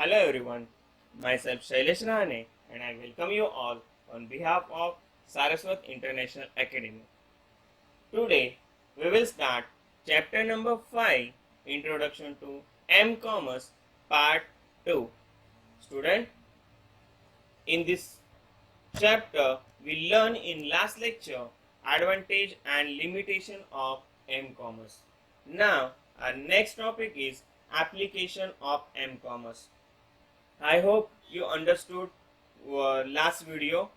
Hello everyone, myself Shailesh Rahane and I welcome you all on behalf of Saraswat International Academy. Today we will start chapter number 5, Introduction to M-Commerce Part 2. Student, in this chapter we learn in last lecture advantage and limitation of M-Commerce. Now our next topic is application of M-Commerce. I hope you understood last video.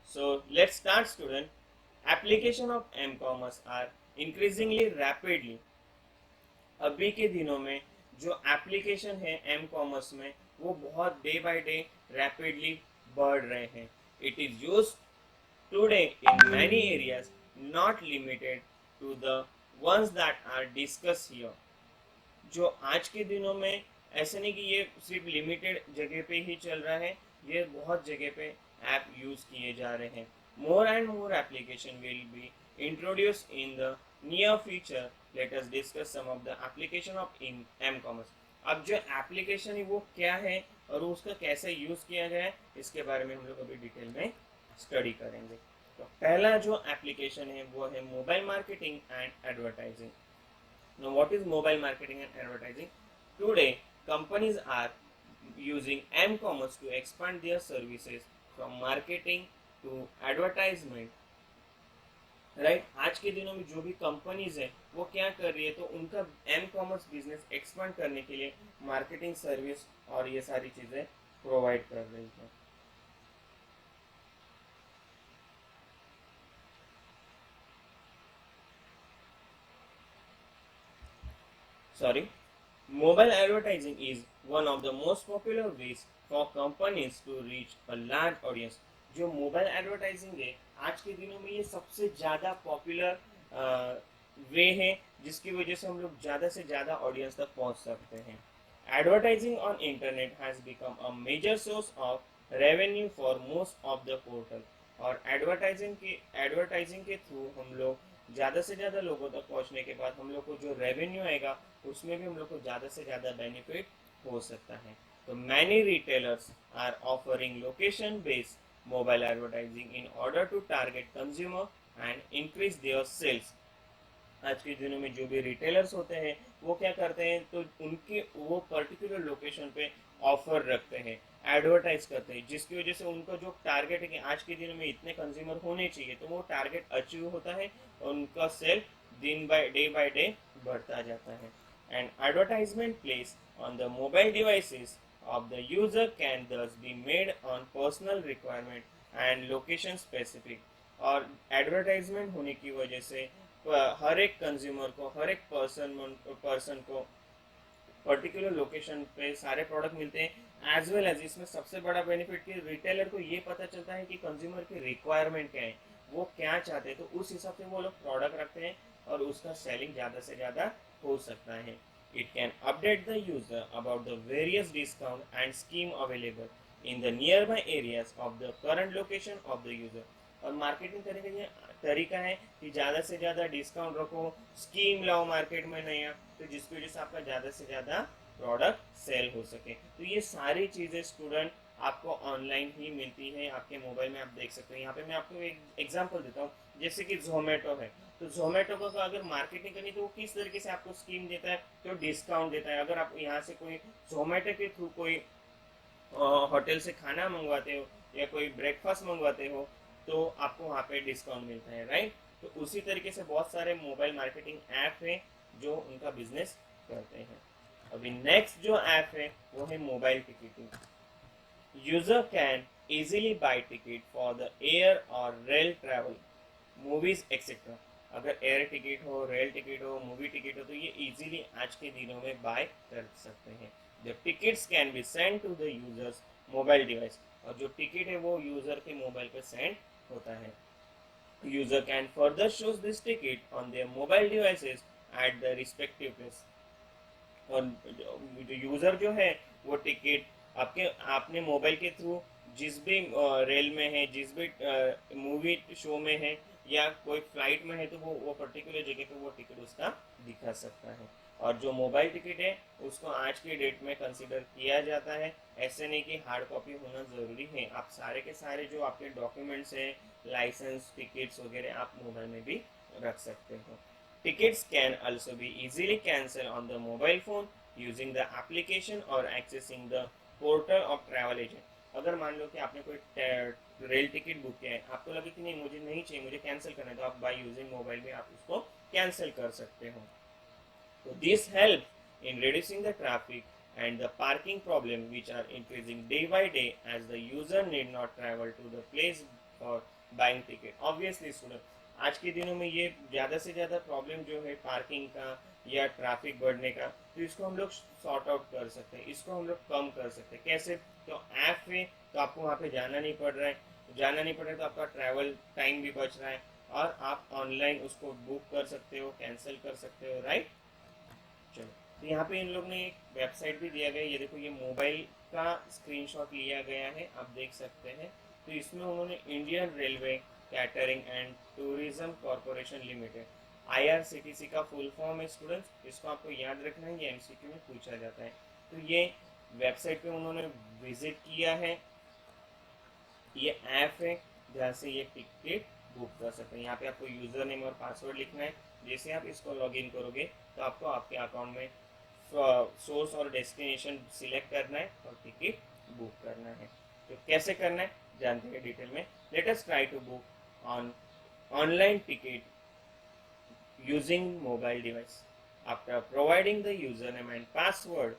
So let's start student. Application of M-Commerce are increasingly rapidly. अभी के दिनों में जो application है M commerce में वो बहुत day by day rapidly बढ़ रहे हैं. It is use today in many areas not limited to the ones that are discussed here. जो आज के दिनों में ऐसे नहीं कि ये सिर्फ लिमिटेड जगह पे ही चल रहा है, ये बहुत जगह पे ऐप यूज किए जा रहे हैं. More and more application will be introduce in the near future. Let us discuss some of the application of in M commerce. अब जो एप्लीकेशन है वो क्या है और उसका कैसे यूज किया जाए इसके बारे में हम लोग अभी डिटेल में स्टडी करेंगे. तो पहला जो एप्लीकेशन है वो है mobile marketing and advertising. Now, what is mobile marketing and advertising? Today, companies are using M-commerce to expand their services from marketing to advertisement. Right? आज के दिनों में जो भी कंपनीज है वो क्या कर रही है, तो उनका M-commerce बिजनेस एक्सपांड करने के लिए मार्केटिंग सर्विस और ये सारी चीजें प्रोवाइड कर रही है. Sorry. Mobile advertising is one of the most popular ways for companies to reach a large audience. जो मोबाइल एडवर्टाइजिंग है आज के दिनों में ये सबसे ज़्यादा पॉपुलर वे है जिसकी वजह से हम लोग ज़्यादा से ज़्यादा ऑडियंस तक पहुंच सकते हैं. Advertising on internet has become a major source of revenue for most of the portal. और एडवर्टाइजिंग के थ्रू हम लोग ज़्यादा से ज़्यादा लोगों तक पहुंचने के बाद हम लोग को जो रेवेन्यू आएगा उसमें भी हम लोग को ज़्यादा से ज़्यादा बेनिफिट हो सकता है. तो many retailers are offering location based mobile advertising in order to target consumer and increase their sales. आज के दिनों में जो भी रिटेलर्स होते हैं वो क्या करते हैं, तो उनके वो पर्टिकुलर लोकेशन पे ऑफर रखते हैं, एडवर्टाइज करते हैं, जिसकी वजह से उनका जो टारगेट है कि आज के दिनों में इतने कंज्यूमर होने चाहिए तो वो टारगेट अचीव होता है और उनका सेल दिन बाय डे बढ़ता जाता है. And advertisement place on the mobile devices of the user can thus be made on personal requirement and location specific. और एडवर्टाइजमेंट होने की वजह से हर एक कंज्यूमर को, हर एक पर्सन को पर्टिकुलर लोकेशन पे सारे प्रोडक्ट मिलते हैं. एज वेल एज इसमें सबसे बड़ा बेनिफिट कि रिटेलर को ये पता चलता है कि कंज्यूमर की रिक्वायरमेंट क्या है, वो क्या चाहते हैं, तो उस हिसाब से वो लोग प्रोडक्ट रखते हैं और उसका सेलिंग ज़्यादा से ज़्यादा हो सकता है. It can update the user about the various discount and scheme available in the nearby areas of the current location of the user. और मार्केटिंग करने का ये तरीका है कि ज़्यादा से ज़्यादा डिस्काउंट रखो, स्कीम लाओ मार्केट में नया, तो जिसकी वजह से आपका ज़्यादा से ज़्यादा प्रोडक्ट सेल हो सके. तो ये सारी चीज़ें स्टूडेंट आपको ऑनलाइन ही मिलती है, आपके मोबाइल में आप देख सकते हैं. यहाँ पे मैं आपको एक एग्जांपल देता हूँ, जैसे कि जोमेटो है. तो जोमेटो को अगर मार्केटिंग करनी तो वो किस तरीके से आपको स्कीम देता है, तो डिस्काउंट देता है. अगर आप यहाँ से कोई जोमेटो के थ्रू कोई होटल से खाना मंगवाते हो या कोई ब्रेकफास्ट मंगवाते हो तो आपको वहाँ पे डिस्काउंट मिलता है. राइट. तो उसी तरीके से बहुत सारे मोबाइल मार्केटिंग ऐप हैं जो उनका बिजनेस करते हैं. अभी नेक्स्ट जो ऐप है वो है mobile ticketing. User can easily buy ticket for the air और रेल ट्रैवल, मूवीज एक्सेट्रा. अगर एयर टिकट हो, रेल टिकट हो, मूवी टिकट हो तो ये इजीली आज के दिनों में बाय कर सकते हैं. The tickets can be send to the users mobile device. और जो टिकट है वो यूजर के मोबाइल पर सेंड होता है. User can further shows this ticket on their mobile devices at the respective place. और जो यूजर जो है वो टिकट आपने मोबाइल के थ्रू जिस भी रेल में है, जिस भी मूवी शो में है या कोई फ्लाइट में है तो वो पर्टिकुलर जगह पे वो टिकट उसका दिखा सकता है. और जो मोबाइल टिकट है उसको आज के डेट में कंसिडर किया जाता है। ऐसे नहीं कि हार्ड कॉपी होना ज़रूरी है, आप सारे के सारे जो आपके डॉक्यूमेंट्स हैं, लाइसेंस, टिकट्स वगैरह आप मोबाइल में भी रख सकते हो। Tickets can also be easily cancelled on the mobile phone using the application or accessing the portal of travel agent। अगर मान लो कि आपने कोई रेल टिकट बुक किया है, आपको लगे कि नहीं मुझे नहीं चाहिए, मुझे कैंसिल करना है, तो आप बाय यूजिंग मोबाइल में आप उसको कैंसिल कर सकते हो। So this helps in reducing the traffic and the parking problem which are increasing day by day as the user need not travel to the place for buying ticket। Obviously student, आज के दिनों में ये ज़्यादा से ज़्यादा problem जो है पार्किंग का या ट्रैफिक बढ़ने का, तो इसको हम लोग सॉर्ट आउट कर सकते हैं, इसको हम लोग कम कर सकते हैं। कैसे? तो ऐप में तो आपको वहाँ पे जाना नहीं पड़ रहा है, तो आपका ट्रैवल टाइम भी बच रहा है और आप ऑनलाइन उसको बुक कर सकते हो, कैंसिल कर सकते हो, राइट। चलो, तो यहाँ पे इन लोग ने एक वेबसाइट भी दिया गया है, ये देखो ये मोबाइल का स्क्रीनशॉट लिया गया है, आप देख सकते हैं। तो इसमें उन्होंने Indian railway catering and tourism corporation limited, IRCTC का फुल फॉर्म है स्टूडेंट्स, इसको आपको याद रखना है, ये MCQ में पूछा जाता है। तो ये वेबसाइट पे उन्होंने विजिट किया है, ये ऐप है जहाँ से ये टिकट बुक कर सकते हैं। यहाँ पे आपको यूज़र नेम और पासवर्ड लिखना है, जैसे आप इसको लॉगिन करोगे तो आपको आपके अकाउंट में सोर्स और डेस्टिनेशन सिलेक्ट करना है और टिकट बुक करना है। तो कैसे करना है जानते हैं डिटेल में। Let us try to book on online ticket using mobile device। After providing the username and password,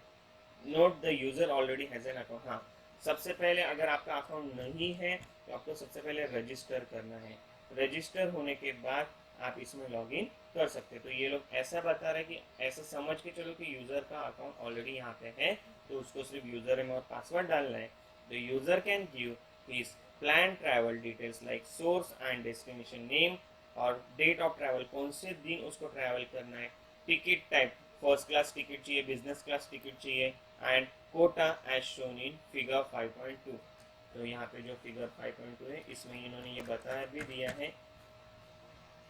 note the user already has an account। हाँ, सबसे पहले अगर आपका अकाउंट नहीं है तो आपको सबसे पहले रजिस्टर करना है। रजिस्टर होने के बाद आप इसमें लॉगिन कर सकते हैं। तो ये लोग ऐसा बता रहे हैं कि ऐसा समझ के चलो कि यूज़र का अकाउंट ऑलरेडी यहाँ पे है, तो उसको सिर्फ यूज़र नेम और पासवर्ड डालना है। The user can give his plan travel details like source and destination name और डेट ऑफ ट्रैवल, कौन से दिन उसको ट्रैवल करना है, ticket type, first class ticket चाहिए, बिजनेस क्लास टिकट चाहिए, and quota as shown in figure 5.2। तो यहाँ पे जो फिगर 5.2 है इसमें इन्होंने ये बताया भी दिया है,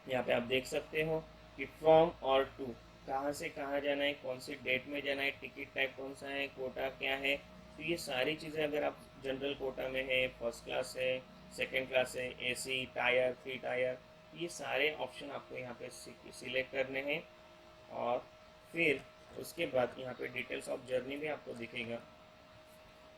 यहाँ पे आप देख सकते हो कि फ्रॉम और टू, कहाँ से कहाँ जाना है, कौन सी डेट में जाना है, टिकट टाइप कौन सा है, कोटा क्या है। तो ये सारी चीज़ें अगर आप जनरल कोटा में है, फर्स्ट क्लास है, सेकेंड क्लास है, AC टायर, 3 टायर, ये सारे ऑप्शन आपको यहाँ पे सिलेक्ट करने हैं। और फिर उसके बाद यहाँ पे डिटेल्स ऑफ जर्नी भी आपको दिखेगा।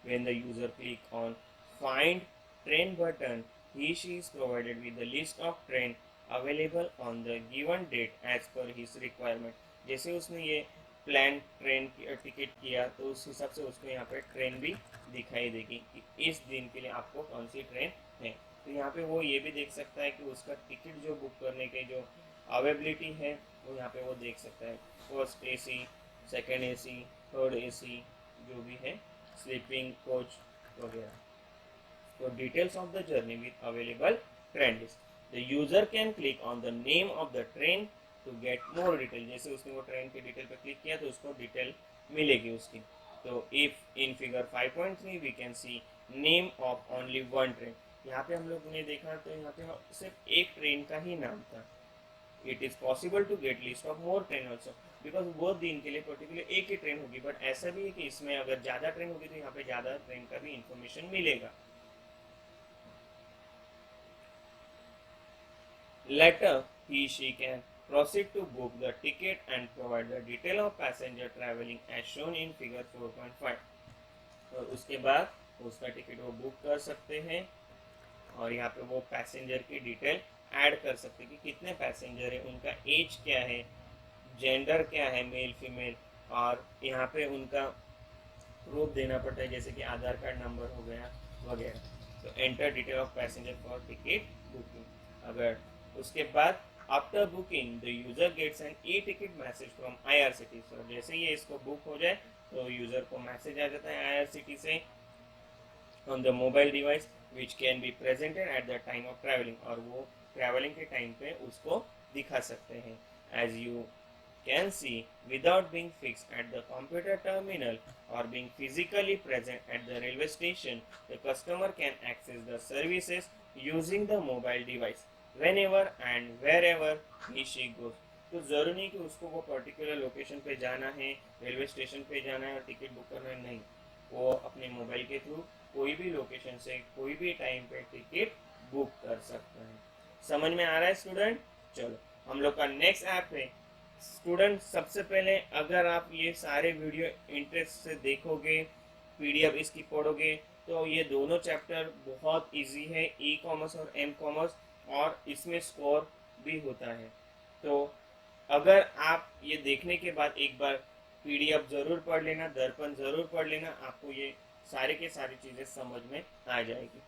When the user click on find train button, he/she is provided with the list of train available on the given date as per his requirement। जैसे उसने ये प्लान ट्रेन टिकट किया तो उस हिसाब से उसको यहाँ पे ट्रेन भी दिखाई देगी कि इस दिन के लिए आपको कौन सी ट्रेन है। तो यहाँ पे वो ये भी देख सकता है कि उसका टिकट जो बुक करने के जो अवेलेबिलिटी है वो यहाँ पे वो देख सकता है, first AC, second AC, third AC, जो भी है, स्लीपिंग कोच वगैरह। So details of the journey with available train list। The user can click on the name of the train to get more detail। जैसे उसने वो train की detail पर click किया तो उसको डिटेल मिलेगी उसकी। तो if in figure 5.3 we can see name of only one train. यहाँ पे हम लोग ने देखा तो यहाँ पे सिर्फ एक ट्रेन का ही नाम था। It is possible to get list of more train also, because वो दिन के लिए पर्टिकुलर एक ही ट्रेन होगी, बट ऐसा भी है कि इसमें अगर ज़्यादा ट्रेन होगी तो यहाँ पे ज़्यादा ट्रेन का भी इंफॉर्मेशन मिलेगा। Later, he/she can proceed to book the ticket and provide the detail of passenger traveling as shown in figure 4.5। और उसके बाद उसका टिकट वो बुक कर सकते हैं और यहाँ पे वो पैसेंजर की डिटेल ऐड कर सकते हैं कि कितने पैसेंजर है, उनका एज क्या है, जेंडर क्या है, मेल फीमेल, और यहाँ पे उनका प्रूफ देना पड़ता है जैसे कि आधार कार्ड नंबर हो गया वगैरह। तो enter detail of passenger for ticket booking. अगर उसके बाद after booking the user gets an ticket message from IRCTC। तो जैसे ही इसको बुक हो जाए तो यूजर को मैसेज आ जाता है IRCTC से on the mobile device which can be presented at the time of travelling, और वो ट्रैवलिंग के टाइम पे उसको दिखा सकते हैं। As you can see without being fixed at the computer terminal or being physically present at the railway station, the customer can access the services using the mobile device whenever and wherever he/she goes। तो ज़रूरी नहीं कि उसको वो particular location पे जाना है, railway station पे जाना है और टिकट बुक करना है, नहीं। वो अपने मोबाइल के थ्रू कोई भी लोकेशन से कोई भी टाइम पे टिकट बुक कर सकता है। समझ में आ रहा है स्टूडेंट? चलो हम लोग का नेक्स्ट ऐप है स्टूडेंट। सबसे पहले अगर आप ये सारे वीडियो इंटरेस्ट से देखोगे, पीडीएफ इसकी पढ़ोगे, तो ये दोनों चैप्टर बहुत इजी है, ई कॉमर्स और एम कॉमर्स, और इसमें स्कोर भी होता है। तो अगर आप ये देखने के बाद एक बार पीडीएफ ज़रूर पढ़ लेना, दर्पण ज़रूर पढ़ लेना, आपको ये सारे के सारी चीज़ें समझ में आ जाएगी।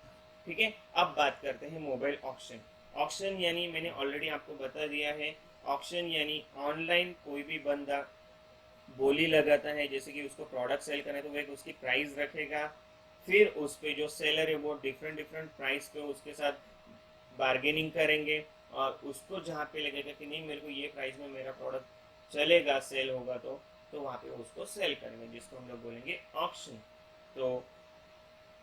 ठीक है, अब बात करते हैं मोबाइल ऑक्शन। ऑक्शन यानी मैंने ऑलरेडी आपको बता दिया है, ऑक्शन यानी ऑनलाइन कोई भी बंदा बोली लगाता है, जैसे कि उसको प्रोडक्ट सेल करना है तो वह उसकी प्राइस रखेगा, फिर उस पे जो सेलर है वो डिफरेंट डिफरेंट प्राइस पे उसके साथ बार्गेनिंग करेंगे, और उसको जहाँ पे लगेगा कि नहीं मेरे को ये प्राइस में मेरा प्रोडक्ट चलेगा, सेल होगा, तो वहाँ पे उसको सेल करेंगे, जिसको हम लोग बोलेंगे ऑक्शन। तो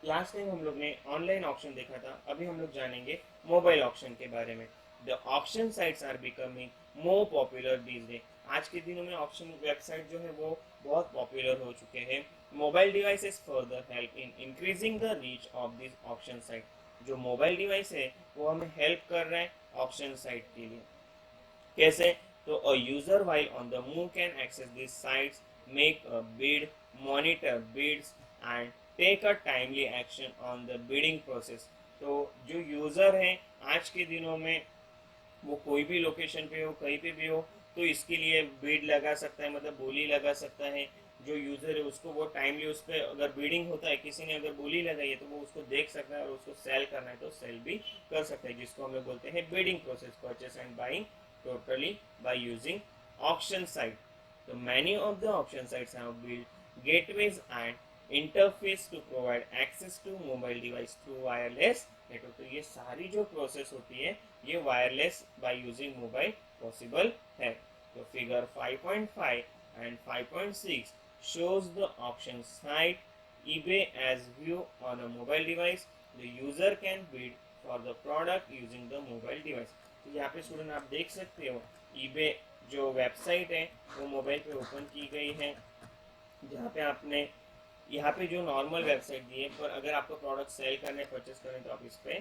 लास्ट टाइम हम लोग ने ऑनलाइन ऑक्शन देखा था, अभी हम लोग जानेंगे मोबाइल ऑक्शन के बारे में। The auction sites are becoming more popular these day. आज के दिनों में ऑक्शन वेबसाइट जो है वो बहुत पॉपुलर हो चुके हैं। Mobile devices further help in increasing the reach of this auction site. जो मोबाइल डिवाइस है वो हमें हेल्प कर रहा है ऑक्शन साइट के लिए। कैसे? तो a user while on the move can access this sites, make a bid, monitor bids and take a timely action on the bidding process. तो जो यूज़र है आज के दिनों में वो कोई भी लोकेशन पे हो, कहीं पे भी हो, तो इसके लिए बिड लगा सकता है, मतलब बोली लगा सकता है। जो यूज़र है उसको वो टाइमली उस पर अगर बिडिंग होता है, किसी ने अगर बोली लगाई है तो वो उसको देख सकता है, और उसको सेल करना है तो सेल भी कर सकता है, जिसको हम लोग बोलते हैं bidding process, purchase and buying totally by using auction site. So many of the auction sites have built gateways and interface to provide access to mobile device through wireless network. तो ये सारी जो प्रोसेस होती है ये wireless by using mobile possible है। तो figure 5.5 and 5.6 shows the auction site eBay as view on a mobile device. The user can bid for the product using the mobile device. तो यहाँ पे स्टूडेंट आप देख सकते हो ईबे जो वेबसाइट है वो मोबाइल पे ओपन की गई है, जहाँ पे आपने यहाँ पे जो नॉर्मल वेबसाइट दी है, पर अगर आपको प्रोडक्ट सेल करने परचेस करने तो आप इस पे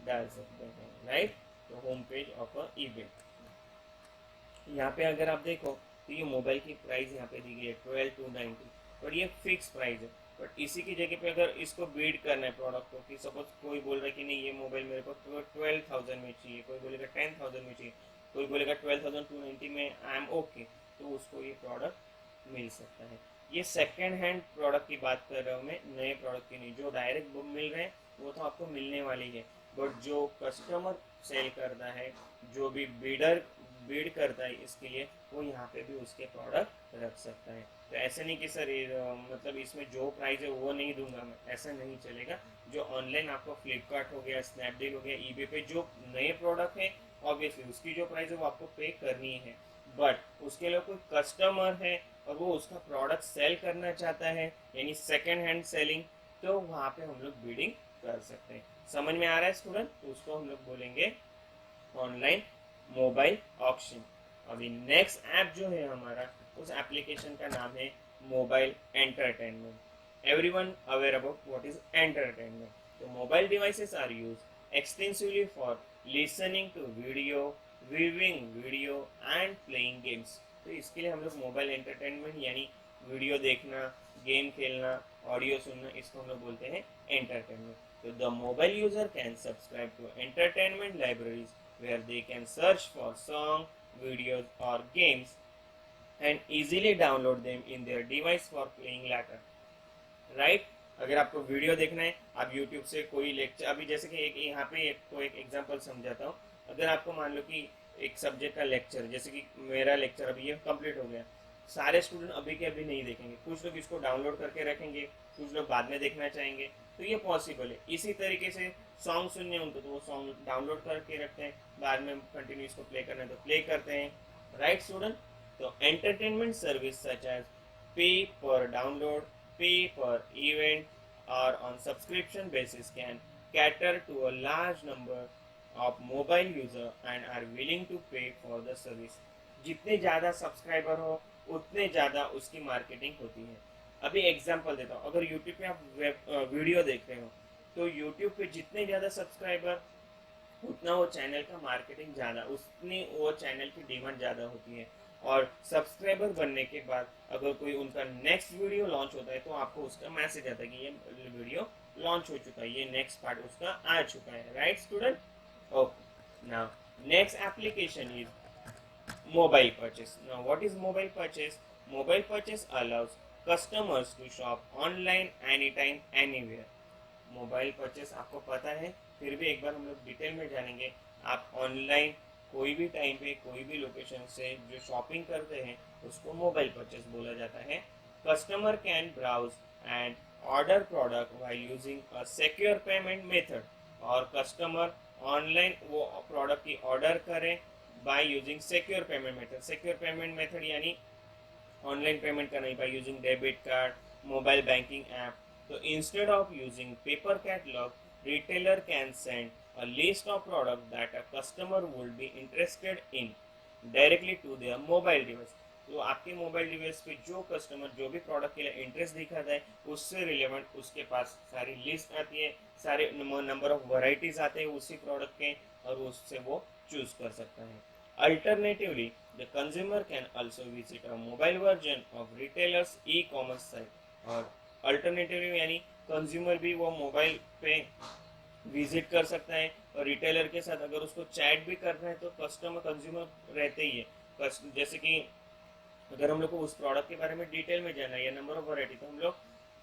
डाल सकते हैं, राइट। तो होम पेज ऑफ ईबे। यहाँ पे अगर आप देखो तो ये मोबाइल की प्राइस यहाँ पे दी गई है 12,290, पर ये फिक्स प्राइस है। बट इसी की जगह पे अगर इसको बीड करना है प्रोडक्ट को, कि सपोज कोई बोल रहा है कि नहीं ये मोबाइल मेरे को 12,000 में चाहिए, कोई बोलेगा 10,000 में चाहिए, कोई बोलेगा 12,290 में आई एम ओके, तो उसको ये प्रोडक्ट मिल सकता है। ये सेकेंड हैंड प्रोडक्ट की बात कर रहा हूँ मैं, नए प्रोडक्ट की नहीं। जो डायरेक्ट मिल रहे हैं वो तो आपको मिलने वाली है, बट जो कस्टमर सेल करता है, जो भी बीडर बीड करता है इसके लिए, वो यहाँ पे भी उसके प्रोडक्ट रख सकता है। तो ऐसे नहीं कि सर मतलब इसमें जो प्राइस है वो नहीं दूंगा मैं, ऐसा नहीं चलेगा। जो ऑनलाइन आपको फ्लिपकार्ट हो गया, स्नैपडील हो गया, ईबे पे जो नए प्रोडक्ट है ऑब्वियसली उसकी जो प्राइस है वो आपको पे करनी है, बट उसके लिए कोई कस्टमर है और वो उसका प्रोडक्ट सेल करना चाहता है, यानी सेकेंड हैंड सेलिंग, तो वहाँ पे हम लोग बिडिंग कर सकते हैं। समझ में आ रहा है स्टूडेंट? तो उसको हम लोग बोलेंगे ऑनलाइन मोबाइल ऑक्शन। अभी नेक्स्ट ऐप जो है हमारा, उस एप्लीकेशन का नाम है mobile entertainment. Everyone aware about what is entertainment. तो mobile devices are use extensively for listening to video, viewing video and playing games. तो इसके लिए हम लोग मोबाइल एंटरटेनमेंट यानी वीडियो देखना, गेम खेलना, ऑडियो सुनना, इसको हम लोग बोलते हैं एंटरटेनमेंट। तो the mobile user can subscribe to entertainment libraries where they can search for song, videos or games and easily download them in their device for playing later. Right. अगर आपको वीडियो देखना है आप यूट्यूब से कोई lecture, अभी जैसे कि एक यहाँ पे एक एग्जांपल समझाता हूँ। अगर आपको मान लो कि एक सब्जेक्ट का लेक्चर, जैसे कि मेरा लेक्चर अभी ये कंप्लीट हो गया, सारे स्टूडेंट अभी के अभी नहीं देखेंगे, कुछ लोग इसको डाउनलोड करके रखेंगे, कुछ लोग बाद में देखना चाहेंगे, तो ये पॉसिबल है। इसी तरीके से सॉन्ग सुनने उनको तो वो सॉन्ग डाउनलोड करके रखते हैं, बाद में कंटिन्यू इसको प्ले करना है तो प्ले करते हैं, राइट स्टूडेंट। तो एंटरटेनमेंट सर्विस सच एज पे पर download, pay per event or on subscription basis can cater to a large number of mobile users and are willing to pay for the service. जितने ज़्यादा subscriber हो उतने ज़्यादा उसकी marketing होती है। अभी एग्जांपल देता हूँ, अगर यूट्यूब पे आप वीडियो देख रहे हो तो यूट्यूब पे जितने ज़्यादा सब्सक्राइबर उतना वो चैनल का मार्केटिंग ज़्यादा, उतनी वो चैनल की डिमांड ज़्यादा होती है। और सब्सक्राइबर बनने के बाद अगर कोई उनका नेक्स्ट वीडियो लॉन्च होता है तो आपको उसका मैसेज आता है कि ये वीडियो लॉन्च हो चुका है, ये नेक्स्ट पार्ट उसका आ चुका है। Right student? Okay, now next application is mobile purchase. Now what is mobile purchase? Mobile purchase allows customers to shop online anytime anywhere. Mobile purchase आपको पता है, फिर भी एक बार हम लोग डिटेल में जानेंगे। आप ऑनलाइन कोई भी टाइम पे कोई भी लोकेशन से जो शॉपिंग करते हैं उसको मोबाइल परचेस बोला जाता है। Customer can browse and order product while using a secure payment method, और कस्टमर ऑनलाइन वो प्रोडक्ट की ऑर्डर करें by using secure payment method. Secure payment method यानी ऑनलाइन पेमेंट करना by using debit card, mobile banking app. तो instead of using paper catalogue, retailer can send a list of products that a customer would be interested in directly to their mobile device. तो आपके mobile device पे जो customer जो भी product के लिए interest दिखाता है उससे रिलेवेंट उसके पास सारी लिस्ट आती है, सारे नंबर ऑफ वैरायटीज आते हैं उसी प्रोडक्ट के, और उससे वो चूज कर सकता है। Alternatively, the consumer can also visit a mobile version of retailer's e-commerce site, और अल्टरनेटिव यानी कंज्यूमर भी वो मोबाइल पे विजिट कर सकता है, और रिटेलर के साथ अगर उसको चैट भी करना है तो कस्टमर कंज्यूमर रहते ही है। जैसे कि अगर हम लोग को उस प्रोडक्ट के बारे में डिटेल में जानना है या नंबर ऑफ वैरायटी, तो हम लोग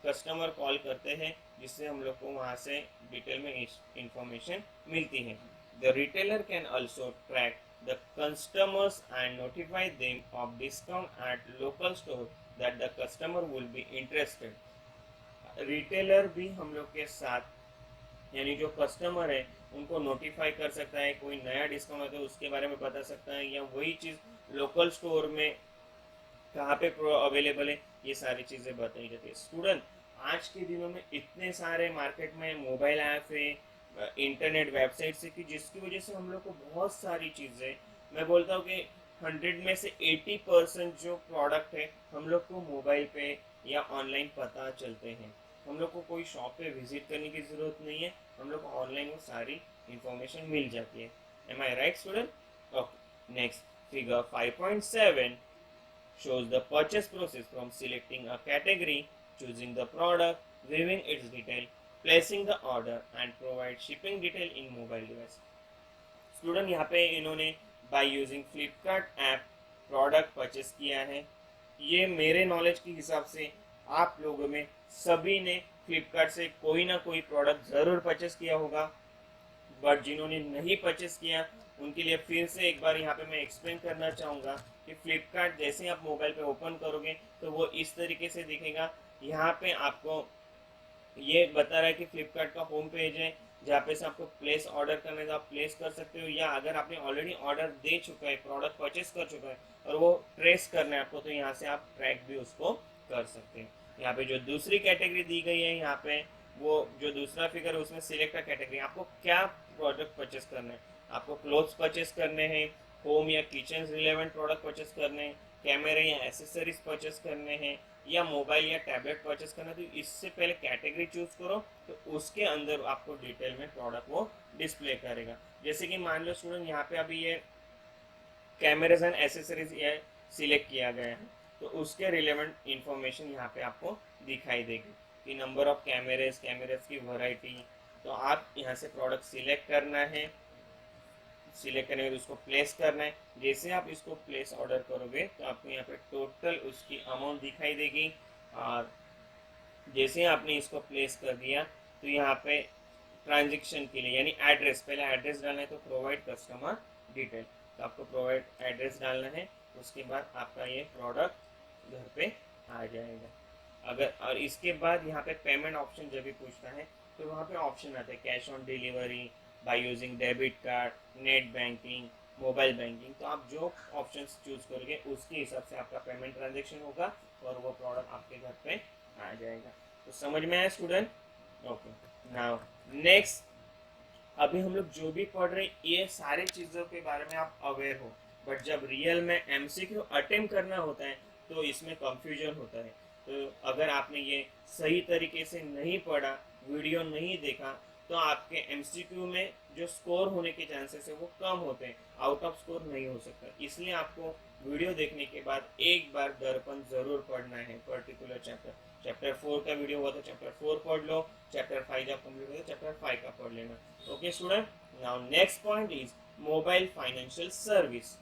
कस्टमर कॉल करते हैं जिससे हम लोग को वहाँ से डिटेल में इंफॉर्मेशन मिलती है। The retailer can also track the customers and notify them of discount at local store that the customer will be interested. Retailer भी हम लोग के साथ यानी जो कस्टमर है उनको नोटिफाई कर सकता है, कोई नया डिस्काउंट है तो उसके बारे में बता सकता है, या वही चीज़ लोकल स्टोर में कहाँ पे अवेलेबल है ये सारी चीज़ें बताई जाती है। स्टूडेंट, आज के दिनों में इतने सारे मार्केट में मोबाइल ऐप है, इंटरनेट वेबसाइट से, कि जिसकी वजह से हम लोग को बहुत सारी चीज़ें, मैं बोलता हूँ कि 100 में से 80% जो प्रोडक्ट है हम लोग को मोबाइल पे या ऑनलाइन पता चलते हैं। हम लोग को कोई शॉप पे विजिट करने की ज़रूरत नहीं है, हम लोग को ऑनलाइन वो सारी इंफॉर्मेशन मिल जाती है। Am I right student? Okay, next figure 5.7 shows the purchase process from selecting a category, choosing the product, viewing its detail, placing the order and provide shipping detail in mobile device. Student, यहाँ पे इन्होंने by using Flipkart app product purchase किया है। ये मेरे knowledge के हिसाब से आप लोगों में सभी ने फ्लिपकार्ट से कोई ना कोई प्रोडक्ट ज़रूर परचेस किया होगा, बट जिन्होंने नहीं परचेस किया उनके लिए फिर से एक बार यहाँ पे मैं एक्सप्लेन करना चाहूँगा कि फ्लिपकार्ट जैसे आप मोबाइल पे ओपन करोगे तो वो इस तरीके से दिखेगा। यहाँ पे आपको ये बता रहा है कि फ्लिपकार्ट का होम पेज है जहाँ पे से आपको प्लेस ऑर्डर करना है तो आप प्लेस कर सकते हो, या अगर आपने ऑलरेडी ऑर्डर दे चुका है, प्रोडक्ट परचेस कर चुका है और वो ट्रेस करना है आपको, तो यहाँ से आप ट्रैक भी उसको कर सकते हैं। यहाँ पे जो दूसरी कैटेगरी दी गई है, यहाँ पे वो जो दूसरा फिगर है उसमें सिलेक्ट कैटेगरी, आपको क्या प्रोडक्ट परचेस करना है। आपको क्लोथ्स परचेस करने हैं, होम या किचन रिलेवेंट प्रोडक्ट परचेस करने हैं, कैमरे या एसेसरीज परचेस करने हैं, या मोबाइल या टैबलेट परचेस करना है, तो इससे पहले कैटेगरी चूज करो, तो उसके अंदर आपको डिटेल में प्रोडक्ट वो डिस्प्ले करेगा। जैसे कि मान लो स्टूडेंट, यहाँ पे अभी ये कैमरेज एंड एसेसरीज ये सिलेक्ट किया गया है, तो उसके रिलेवेंट इंफॉर्मेशन यहाँ पे आपको दिखाई देगी कि नंबर ऑफ कैमरेज, कैमरेज की वैरायटी। तो आप यहाँ से प्रोडक्ट सिलेक्ट करना है, सिलेक्ट करने के बाद उसको प्लेस करना है। जैसे आप इसको प्लेस ऑर्डर करोगे तो आपको यहाँ पे टोटल उसकी अमाउंट दिखाई देगी, और जैसे आपने इसको प्लेस कर दिया तो यहाँ पे ट्रांजेक्शन के लिए यानी एड्रेस, पहले एड्रेस डालना है तो प्रोवाइड कस्टमर डिटेल, तो आपको प्रोवाइड एड्रेस डालना है, उसके बाद आपका ये प्रोडक्ट घर पे आ जाएगा। अगर और इसके बाद यहाँ पे पेमेंट ऑप्शन जब भी पूछता है तो वहाँ पे ऑप्शन आता है cash on delivery, bye using debit card, net banking, mobile banking. तो आप जो ऑप्शन चूज करोगे उसके हिसाब से आपका पेमेंट ट्रांजेक्शन होगा और वो प्रोडक्ट आपके घर पे आ जाएगा। तो समझ में आया स्टूडेंट? ओके, नाउ नेक्स्ट, अभी हम लोग जो भी पढ़ रहे हैं ये सारी चीज़ों के बारे में आप अवेयर हो, बट जब रियल में एमसीक्यू अटेम्प्ट करना होता है तो इसमें कंफ्यूजन होता है। तो अगर आपने ये सही तरीके से नहीं पढ़ा, वीडियो नहीं देखा, तो आपके एमसीक्यू में जो स्कोर होने के चांसेस है वो कम होते हैं, आउट ऑफ स्कोर नहीं हो सकता। इसलिए आपको वीडियो देखने के बाद एक बार दर्पण जरूर पढ़ना है पर्टिकुलर चैप्टर। चैप्टर 4 का वीडियो हुआ तो चैप्टर 4 पढ़ लो, चैप्टर 5 जब कंप्लीट हो तो चैप्टर 5 का पढ़ लेना। Okay student, now next point is mobile financial service.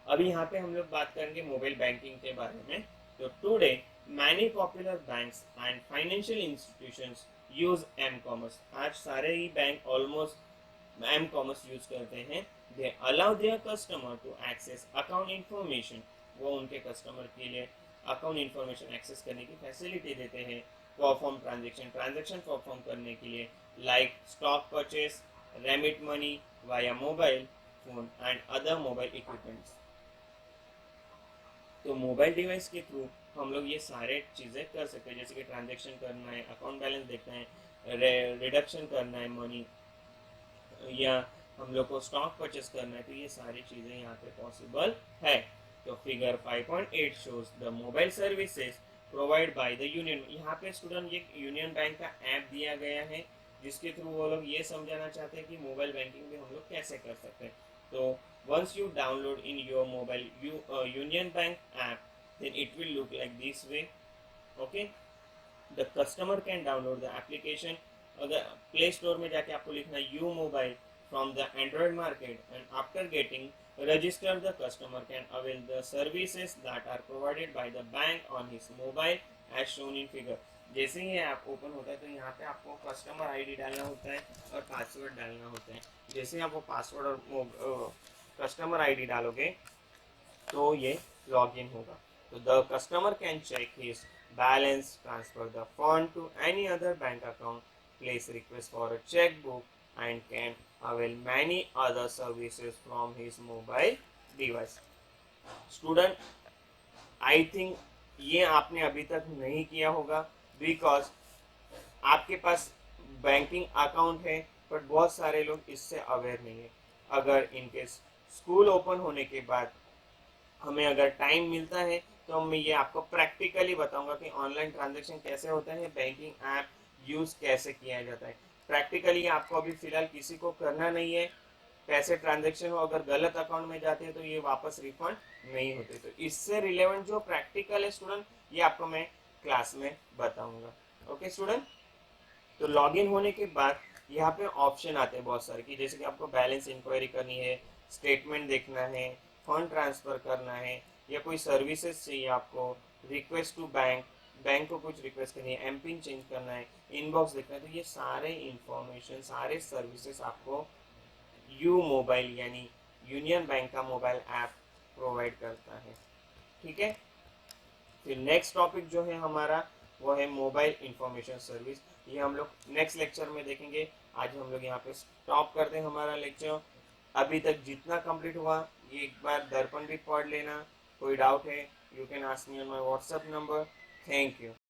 अभी यहाँ पे हम लोग बात करेंगे मोबाइल बैंकिंग के बारे में। तो today many popular banks and financial institutions use M commerce. आज सारे ही bank almost M commerce use करते हैं। They allow their customer to access account information. वो उनके कस्टमर के लिए अकाउंट इंफॉर्मेशन एक्सेस करने की फैसिलिटी देते हैं। परफॉर्म ट्रांजेक्शन परफॉर्म करने के लिए, like stock purchase, remit money via mobile phone and other mobile equipments. तो मोबाइल डिवाइस के थ्रू हम लोग ये सारे चीज़ें कर सकते हैं, जैसे कि ट्रांजेक्शन करना है, अकाउंट बैलेंस देखना है, रिडक्शन करना है मनी, या हम लोग को स्टॉक परचेस करना है। तो ये सारी चीज़ें यहाँ पे पॉसिबल है। तो figure 5.8 shows the mobile services provide by the union. यहाँ पे स्टूडेंट ये यूनियन बैंक का ऐप दिया गया है, जिसके थ्रू वो लोग ये समझाना चाहते हैं कि मोबाइल बैंकिंग भी हम लोग कैसे कर सकते हैं। तो once you download in your mobile Union Bank app, then it will look like this way. Okay, the customer can download the application। अगर प्ले स्टोर में जाके आपको लिखना you mobile from the android market, and after getting registered the customer can avail the services that are provided by the bank on his mobile as shown in figure. जैसे ही app open होता है तो यहाँ पे आपको customer ID डालना होता है और पासवर्ड डालना होता है। जैसे ही आप वो पासवर्ड और कस्टमर आईडी डालोगे तो ये लॉगिन होगा। तो the customer can check his balance, transfer the fund to any other bank account, place request for a cheque book and can avail many other services from his mobile device. Student, I think ये आपने अभी तक नहीं किया होगा, because आपके पास banking account है पर बहुत सारे लोग इससे अवेयर नहीं है। अगर इनकेस स्कूल ओपन होने के बाद हमें अगर टाइम मिलता है तो मैं ये आपको प्रैक्टिकली बताऊंगा कि ऑनलाइन ट्रांजैक्शन कैसे होता है, बैंकिंग ऐप यूज कैसे किया जाता है। प्रैक्टिकली आपको अभी फिलहाल किसी को करना नहीं है। पैसे ट्रांजैक्शन हो अगर गलत अकाउंट में जाते हैं तो ये वापस रिफंड नहीं होते। तो इससे रिलेवेंट जो प्रैक्टिकल है स्टूडेंट, ये आपको मैं क्लास में बताऊंगा। ओके स्टूडेंट, तो लॉगिन होने के बाद यहाँ पे ऑप्शन आते हैं बहुत सारे कि जैसे कि आपको बैलेंस इंक्वायरी करनी है, स्टेटमेंट देखना है, फंड ट्रांसफर करना है, या कोई सर्विसेज चाहिए आपको, रिक्वेस्ट टू बैंक, बैंक को कुछ रिक्वेस्ट करनी है, एम पिन चेंज करना है, इनबॉक्स देखना है। तो ये सारे इंफॉर्मेशन, सारे सर्विसेज आपको यू मोबाइल यानी यूनियन बैंक का मोबाइल ऐप प्रोवाइड करता है। ठीक है, फिर नेक्स्ट टॉपिक जो है हमारा वो है मोबाइल इंफॉर्मेशन सर्विस। ये हम लोग नेक्स्ट लेक्चर में देखेंगे। आज हम लोग यहाँ पे स्टॉप करते हैं हमारा लेक्चर। अभी तक जितना कंप्लीट हुआ ये एक बार दर्पण भी पढ़ लेना। कोई डाउट है you can ask me on my WhatsApp number. Thank you.